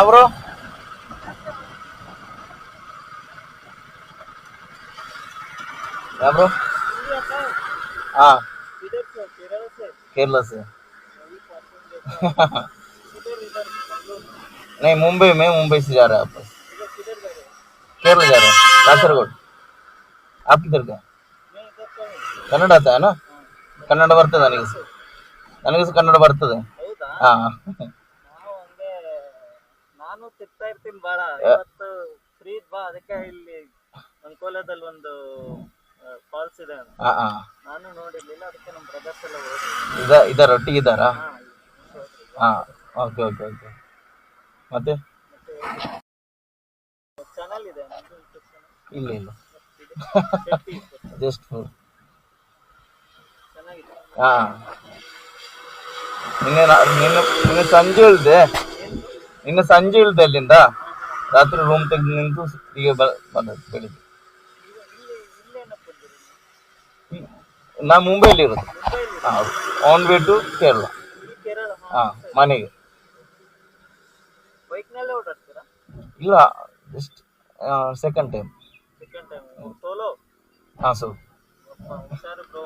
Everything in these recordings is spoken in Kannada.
ಬ್ರೋ ब्रो हाँ केरला से नहीं मुंबई में, मुंबई से जा रहा है वापस। केरला जा रहा है, कासरगोड। आप किधर का? ಕನ್ನಡ ಆತ ಏನೋ? ಕನ್ನಡ ಬರ್ತದೆ ನನಗೆ, ನನಗೆ ಕನ್ನಡ ಬರ್ತದೆ. ಹಾ ನಾನು ತಿರ್ತಾ ಇರ್ತೀನಿ ಬಾಳ. ಇವತ್ತು ಫ್ರೀ ಬಾ, ಅದಕ್ಕೆ ಇಲ್ಲಿ ಅಂಕೋಲಾದಲ್ಲಿ ಒಂದು ಫಾಲ್ಸ್ ಇದೆ, ನಾನು ನೋಡಿರ್ಲಿಲ್ಲ, ಅದಕ್ಕೆ ನಮ್ಮ ಬ್ರದರ್ಸ್ ಎಲ್ಲ ಹೋಗಿ ಇದಾರ, ಒಟ್ಟಿಗೆ ಇದ್ದಾರಾ? ಹಾ ಓಕೆ ಓಕೆ ಓಕೆ. ಮತ್ತೆ ಚಾನಲ್ ಇದೆ? ಇಲ್ಲ ಇಲ್ಲ, ಜಸ್ಟ್ ಫೋರ್. ಚೆನ್ನಾಗಿದೆ. ಹಾ ನಿನ್ನೆ ಸಂಜೆ ಇಳ್ದೆ, ನಿನ್ನೆ ಸಂಜೆ ಇಳ್ದೆ ಅಲ್ಲಿಂದ. ರಾತ್ರಿ ರೂಮ್ ತೆಗೆದು ನಿಂತು ಈಗ ಬಂದದ್ದು ಬೆಳಿಗ್ಗೆ. ನಾ ಮುಂಬೈಲಿ ಇರೋದು. On way to Kerala. ಹಾ ಮನೆಗೆ. ಬೈಕ್ನಲ್ಲೇ ಓಡಾಡ್ತೀರಾ? ಇಲ್ಲ, ಜಸ್ಟ್ ಸೆಕೆಂಡ್ ಟೈಮ್. ಸೋಲೋ? ಹಾ ಸೊ ಹುಷಾರು ಬ್ರೋ,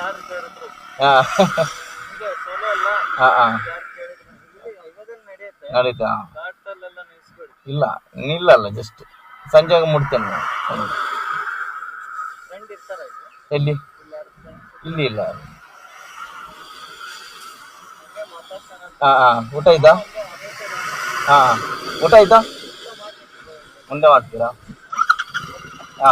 ಯಾರು ಕೇಳಿದ್ರು ಸೋಲೋ ಅಲ್ಲ. ನಡೀತಾ? ಘಾಟಲ್ಲೆಲ್ಲ ನಿಲ್ಸ್ಬೇಡಿ. ಇಲ್ಲ ನಿಲ್ಲಲ್ಲ, ಜಸ್ಟ್ ಸಂಜೆಗೆ ಮುಟ್ತೇನೆ ನಾನು. ಫ್ರೆಂಡ್ ಇರ್ತಾರ ಎಲ್ಲಿ? ಇಲ್ಲಿ ಇಲ್ಲ. ಹಾ ಹಾ, ಊಟ ಆಯ್ತಾ? ಹಾ ಊಟ ಆಯ್ತಾ? ಮುಂದೆ ಮಾಡ್ತೀರಾ? ಹಾ